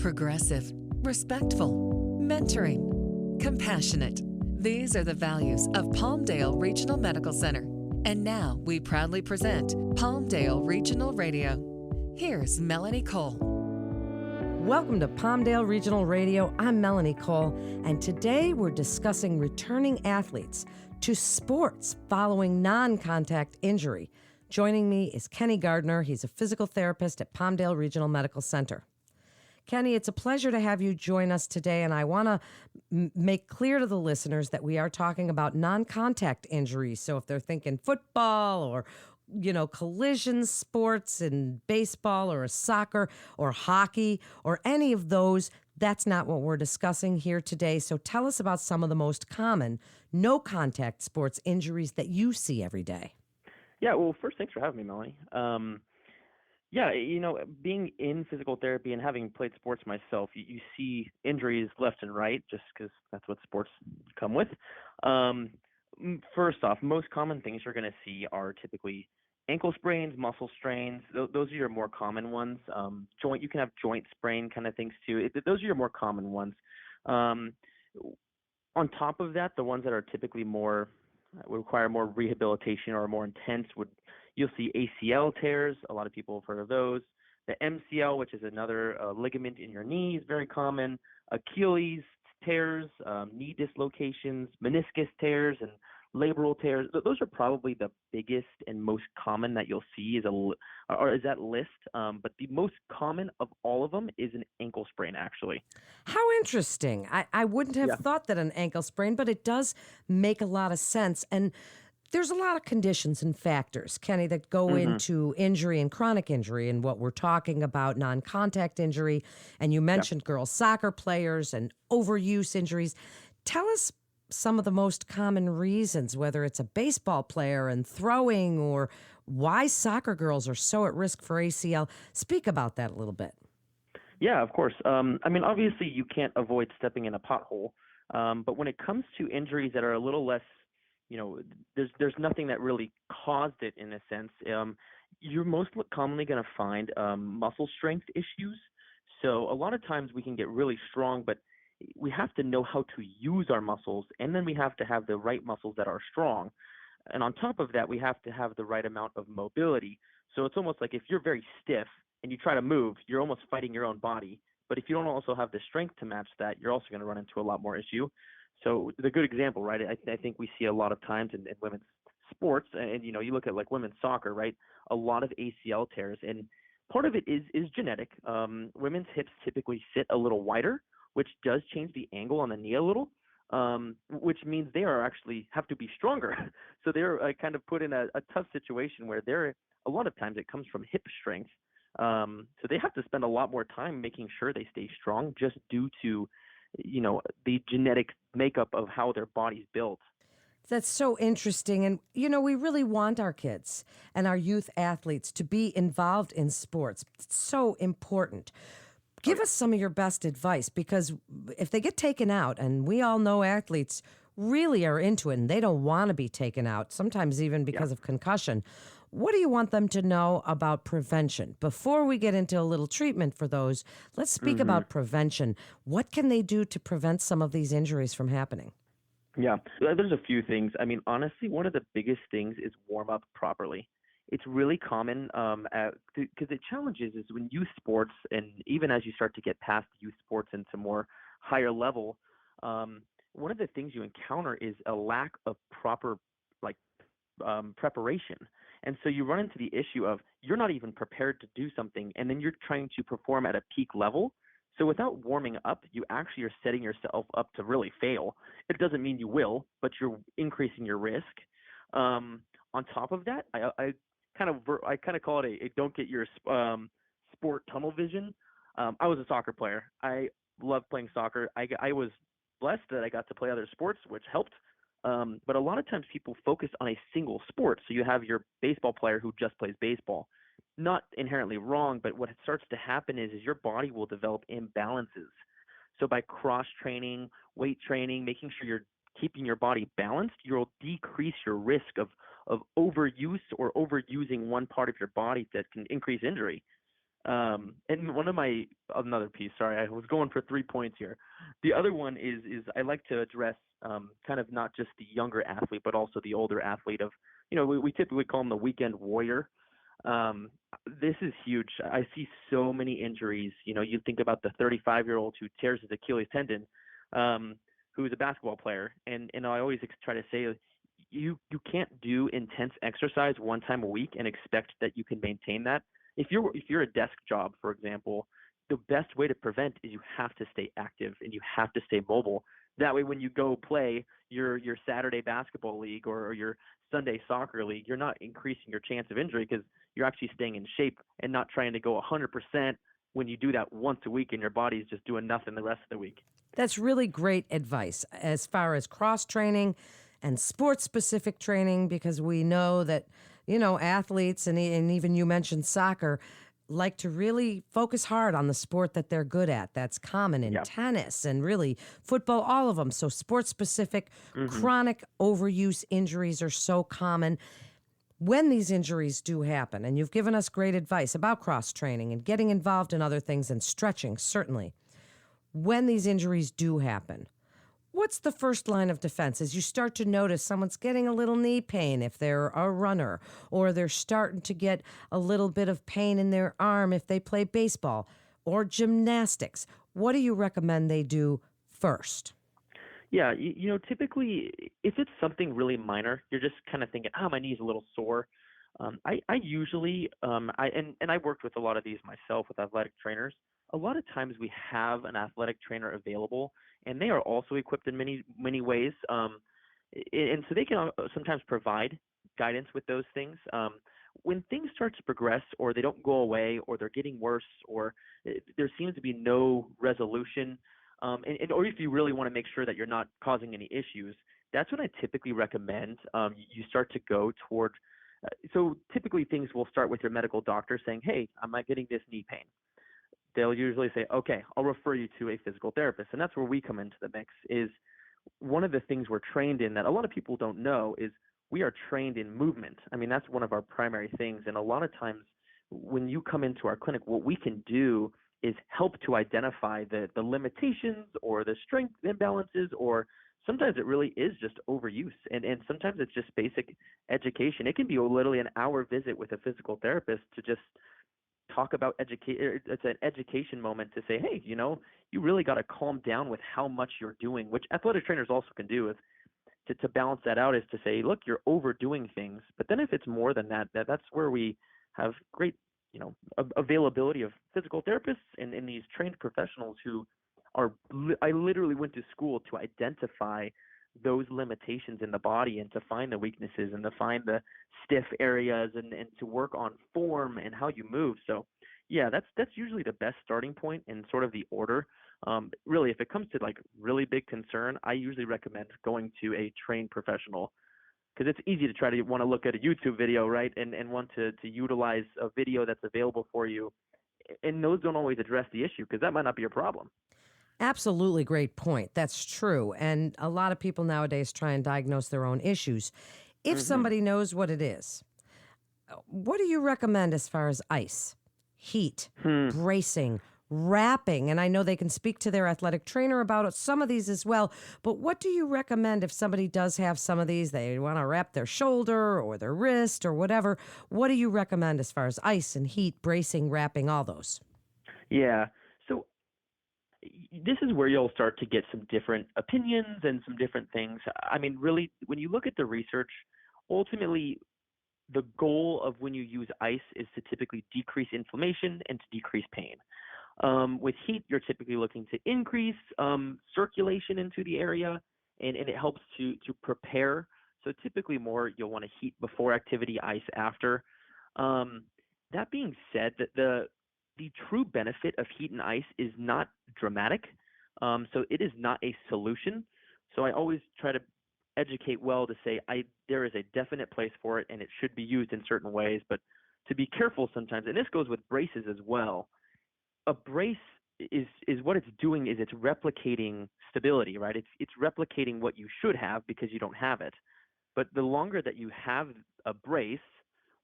progressive, respectful, mentoring, compassionate. These are the values of Palmdale Regional Medical Center. And now we proudly present Palmdale Regional Radio. Here's Melanie Cole. Welcome to Palmdale Regional Radio. I'm Melanie Cole, and today we're discussing returning athletes to sports following non-contact injury. Joining me is Kenny Gardner. He's a physical therapist at Palmdale Regional Medical Center. Kenny, it's a pleasure to have you join us today, and I want to make clear to the listeners that we are talking about non-contact injuries. So if they're thinking football or, collision sports in baseball or soccer or hockey or any of those, that's not what we're discussing here today. So tell us about some of the most common no-contact sports injuries that you see every day. Yeah, well, first, thanks for having me, Melanie. Being in physical therapy and having played sports myself, you see injuries left and right just because that's what sports come with. First off, most common things you're going to see are typically ankle sprains, muscle strains. Those are your more common ones. You can have joint sprain kind of things too. Those are your more common ones. On top of that, the ones that are typically more would require more rehabilitation or more intense you'll see ACL tears. A lot of people have heard of those. The MCL, which is another ligament in your knee, is very common. Achilles tears, knee dislocations, meniscus tears, and labral tears. Those are probably the biggest and most common that you'll see is that list. But the most common of all of them is an ankle sprain, actually. How interesting. I wouldn't have thought that an ankle sprain, but it does make a lot of sense. And there's a lot of conditions and factors, Kenny, that go into injury and chronic injury and what we're talking about, non-contact injury. And you mentioned girls soccer players and overuse injuries. Tell us some of the most common reasons, whether it's a baseball player and throwing or why soccer girls are so at risk for ACL. Speak about that a little bit. Yeah, of course. Obviously you can't avoid stepping in a pothole. But when it comes to injuries that are a little less, there's nothing that really caused it in a sense. You're most commonly going to find muscle strength issues. So a lot of times we can get really strong, but we have to know how to use our muscles, and then we have to have the right muscles that are strong. And on top of that, we have to have the right amount of mobility. So it's almost like if you're very stiff and you try to move, you're almost fighting your own body. But if you don't also have the strength to match that, you're also going to run into a lot more issue. So the good example, right, I think we see a lot of times in women's sports, and you look at like women's soccer, right, a lot of ACL tears, and part of it is genetic. Women's hips typically sit a little wider, which does change the angle on the knee a little, which means they have to be stronger. So they're kind of put in a tough situation where a lot of times it comes from hip strength. So they have to spend a lot more time making sure they stay strong just due to the genetic makeup of how their body's built. That's so interesting. And, we really want our kids and our youth athletes to be involved in sports. It's so important. Give us some of your best advice, because if they get taken out, and we all know athletes really are into it and they don't want to be taken out, sometimes even because of concussion, what do you want them to know about prevention? Before we get into a little treatment for those, let's speak about prevention. What can they do to prevent some of these injuries from happening? Yeah, there's a few things. Honestly, one of the biggest things is warm up properly. It's really common because the challenge is when youth sports, and even as you start to get past youth sports into more higher level, one of the things you encounter is a lack of proper preparation. And so you run into the issue of you're not even prepared to do something, and then you're trying to perform at a peak level. So without warming up, you actually are setting yourself up to really fail. It doesn't mean you will, but you're increasing your risk. On top of that, I kind of call it a don't get your sport tunnel vision. I was a soccer player. I loved playing soccer. I was blessed that I got to play other sports, which helped. But a lot of times people focus on a single sport. So you have your baseball player who just plays baseball. Not inherently wrong, but what starts to happen is your body will develop imbalances. So by cross-training, weight training, making sure you're keeping your body balanced, you'll decrease your risk of overuse or overusing one part of your body that can increase injury. And another piece. Sorry, I was going for 3 points here. The other one is I like to address kind of not just the younger athlete, but also the older athlete. We typically call them the weekend warrior. This is huge. I see so many injuries. You think about the 35-year-old who tears his Achilles tendon, who's a basketball player, and I always try to say, you can't do intense exercise one time a week and expect that you can maintain that. If you're a desk job, for example, the best way to prevent is you have to stay active and you have to stay mobile. That way, when you go play your Saturday basketball league or your Sunday soccer league, you're not increasing your chance of injury because you're actually staying in shape and not trying to go 100% when you do that once a week and your body's just doing nothing the rest of the week. That's really great advice as far as cross training and sports specific training, because we know that, athletes and even you mentioned soccer like to really focus hard on the sport that they're good at. That's common in Yeah. tennis and really football, all of them. So sports specific, Hmm. chronic overuse injuries are so common. When these injuries do happen, and you've given us great advice about cross training and getting involved in other things and stretching, certainly. When these injuries do happen, what's the first line of defense as you start to notice someone's getting a little knee pain if they're a runner, or they're starting to get a little bit of pain in their arm if they play baseball or gymnastics? What do you recommend they do first? Yeah, typically, if it's something really minor, you're just kind of thinking, my knee's a little sore. I usually, and I worked with a lot of these myself with athletic trainers. A lot of times we have an athletic trainer available, and they are also equipped in many, many ways. And so they can sometimes provide guidance with those things. When things start to progress, or they don't go away, or they're getting worse, or there seems to be no resolution, or if you really want to make sure that you're not causing any issues, that's when I typically recommend you start to go toward. So typically things will start with your medical doctor saying, "Hey, I'm not getting this knee pain." They'll usually say, "Okay, I'll refer you to a physical therapist," and that's where we come into the mix. Is one of the things we're trained in that a lot of people don't know is we are trained in movement. I mean, that's one of our primary things. And a lot of times when you come into our clinic, what we can do is help to identify the limitations or the strength imbalances, or sometimes it really is just overuse. And sometimes it's just basic education. It can be literally an hour visit with a physical therapist to just talk about it's an education moment to say, hey, you really got to calm down with how much you're doing, which athletic trainers also can do. Is to balance that out, is to say, look, you're overdoing things. But then if it's more than that's where we have great, availability of physical therapists and these trained professionals who I literally went to school to identify those limitations in the body and to find the weaknesses and to find the stiff areas and to work on form and how you move. So yeah, that's usually the best starting point and sort of the order. Really, if it comes to like really big concern, I usually recommend going to a trained professional, because it's easy to try to want to look at a YouTube video, right? And want to utilize a video that's available for you. And those don't always address the issue because that might not be your problem. Absolutely great point. That's true. And a lot of people nowadays try and diagnose their own issues. If Hmm. somebody knows what it is, what do you recommend as far as ice, heat, Hmm. bracing, wrapping? And I know they can speak to their athletic trainer about some of these as well. But what do you recommend if somebody does have some of these? They want to wrap their shoulder or their wrist or whatever. What do you recommend as far as ice and heat, bracing, wrapping, all those? Yeah. So this is where you'll start to get some different opinions and some different things. I mean, really, when you look at the research, ultimately, the goal of when you use ice is to typically decrease inflammation and to decrease pain. With heat, you're typically looking to increase circulation into the area, and it helps to prepare. So typically, more you'll want to heat before activity, ice after. Um, that being said, that the true benefit of heat and ice is not dramatic. So it is not a solution. So I always try to educate well to say there is a definite place for it and it should be used in certain ways, but to be careful sometimes, and this goes with braces as well. A brace is what it's doing is it's replicating stability, right? It's replicating what you should have because you don't have it. But the longer that you have a brace,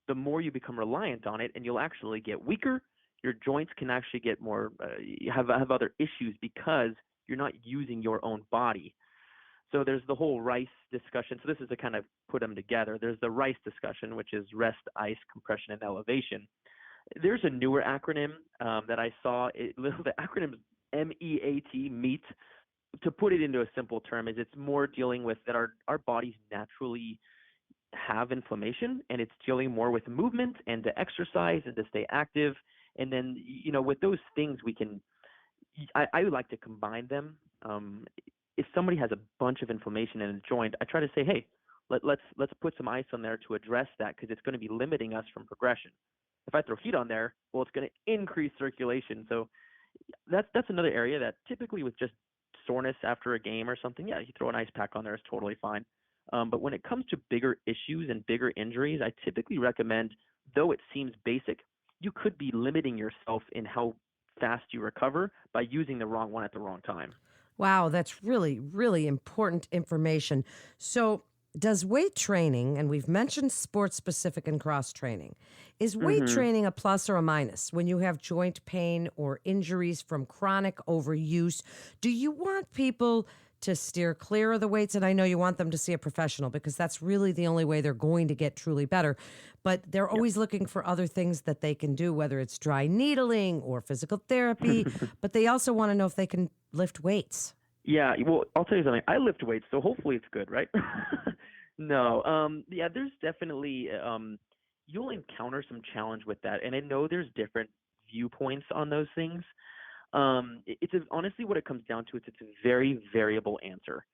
the more you become reliant on it, and you'll actually get weaker. your joints can actually get more have other issues because you're not using your own body. So there's the whole RICE discussion. So this is to kind of put them together. There's the RICE discussion, which is rest, ice, compression, and elevation. There's a newer acronym that I saw. The acronym is MEAT, MEAT. To put it into a simple term, is it's more dealing with that our bodies naturally have inflammation, and it's dealing more with movement and to exercise and to stay active. And then, with those things, I would like to combine them. If somebody has a bunch of inflammation in a joint, I try to say, hey, let's put some ice on there to address that because it's going to be limiting us from progression. If I throw heat on there, well, it's going to increase circulation. So that's another area that typically with just soreness after a game or something, yeah, you throw an ice pack on there is totally fine. But when it comes to bigger issues and bigger injuries, I typically recommend, though it seems basic, you could be limiting yourself in how fast you recover by using the wrong one at the wrong time. Wow, that's really, really important information. So, does weight training, and we've mentioned sports specific and cross training, is weight hmm training a plus or a minus when you have joint pain or injuries from chronic overuse? Do you want people to steer clear of the weights? And I know you want them to see a professional because that's really the only way they're going to get truly better. But they're Yep. always looking for other things that they can do, whether it's dry needling or physical therapy. But they also want to know if they can lift weights. Yeah, well, I'll tell you something. I lift weights, so hopefully it's good, right? No, yeah, there's definitely you'll encounter some challenge with that, and I know there's different viewpoints on those things. Honestly what it comes down to is it's a very variable answer.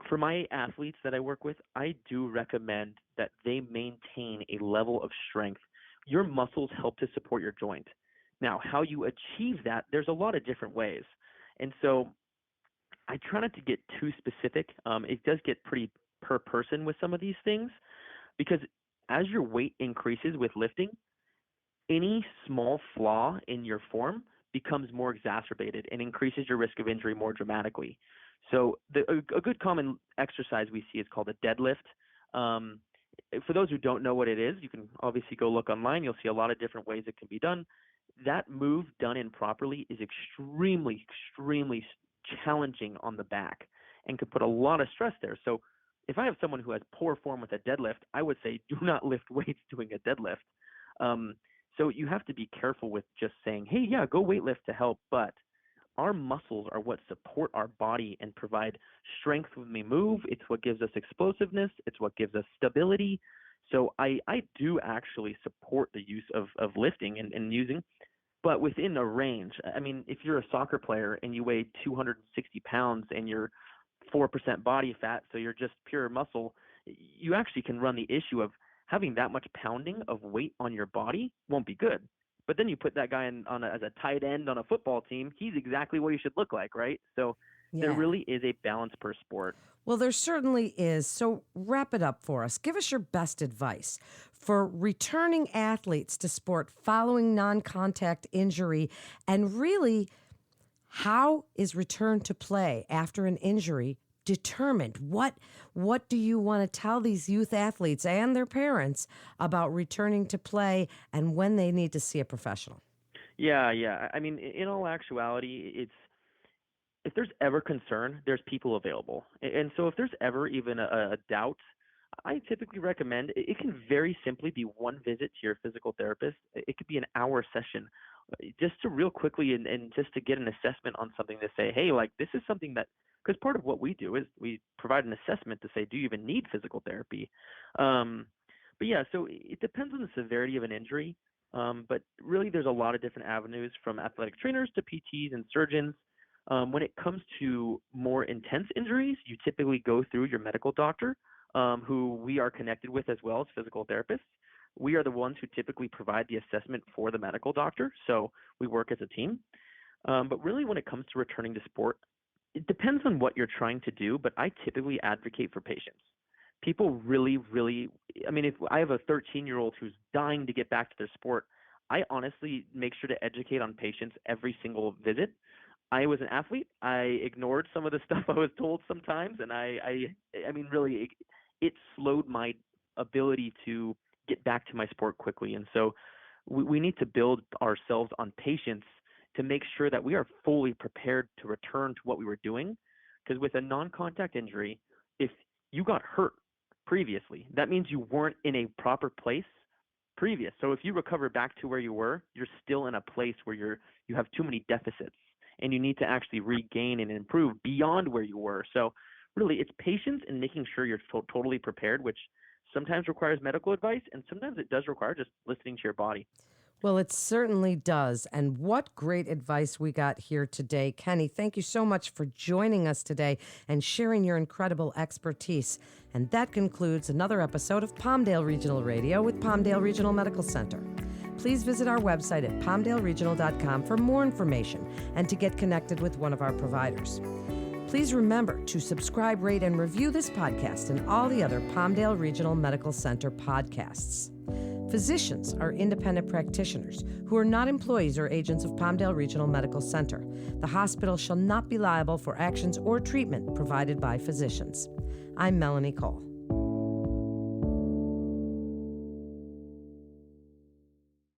For my athletes that I work with, I do recommend that they maintain a level of strength. Your muscles help to support your joint. Now, how you achieve that, there's a lot of different ways. And so I try not to get too specific. It does get pretty per person with some of these things because as your weight increases with lifting, any small flaw in your form becomes more exacerbated and increases your risk of injury more dramatically. So a good common exercise we see is called a deadlift. Um, for those who don't know what it is, you can obviously go look online. You'll see a lot of different ways it can be done. That move done improperly is extremely, extremely challenging on the back and could put a lot of stress there. So if I have someone who has poor form with a deadlift, I would say do not lift weights doing a deadlift. Um, so you have to be careful with just saying, hey, yeah, go weightlift to help, but our muscles are what support our body and provide strength when we move. It's what gives us explosiveness. It's what gives us stability. So I do actually support the use of lifting and using, but within a range. I mean, if you're a soccer player and you weigh 260 pounds and you're 4% body fat, so you're just pure muscle, you actually can run the issue of having that much pounding of weight on your body won't be good. But then you put that guy as a tight end on a football team, he's exactly what he should look like, right? So there Yeah. really is a balance per sport. Well, there certainly is. So wrap it up for us. Give us your best advice for returning athletes to sport following non contact injury. And really, how is return to play after an injury determined? What do you want to tell these youth athletes and their parents about returning to play and when they need to see a professional? Yeah, yeah. I mean, in all actuality, it's if there's ever concern, there's people available. And so if there's ever even a doubt, I typically recommend it can very simply be one visit to your physical therapist. It could be an hour session just to real quickly and just to get an assessment on something to say, hey, like this is something that, because part of what we do is we provide an assessment to say, do you even need physical therapy? Um, but yeah, so it depends on the severity of an injury. But really, there's a lot of different avenues from athletic trainers to PTs and surgeons. When it comes to more intense injuries, you typically go through your medical doctor, who we are connected with as well as physical therapists. We are the ones who typically provide the assessment for the medical doctor, so we work as a team. But really, when it comes to returning to sport, it depends on what you're trying to do, but I typically advocate for patience. People really, really, I mean, if I have a 13-year-old who's dying to get back to their sport, I honestly make sure to educate on patience every single visit. I was an athlete. I ignored some of the stuff I was told sometimes, and I mean, really, it slowed my ability to get back to my sport quickly. And so, we need to build ourselves on patience to make sure that we are fully prepared to return to what we were doing. Because with a non-contact injury, if you got hurt previously, that means you weren't in a proper place previous. So if you recover back to where you were, you're still in a place where you have too many deficits, and you need to actually regain and improve beyond where you were. So really, it's patience and making sure you're totally prepared, which sometimes requires medical advice, and sometimes it does require just listening to your body. Well, it certainly does. And what great advice we got here today. Kenny, thank you so much for joining us today and sharing your incredible expertise. And that concludes another episode of Palmdale Regional Radio with Palmdale Regional Medical Center. Please visit our website at palmdaleregional.com for more information and to get connected with one of our providers. Please remember to subscribe, rate, and review this podcast and all the other Palmdale Regional Medical Center podcasts. Physicians are independent practitioners who are not employees or agents of Palmdale Regional Medical Center. The hospital shall not be liable for actions or treatment provided by physicians. I'm Melanie Cole.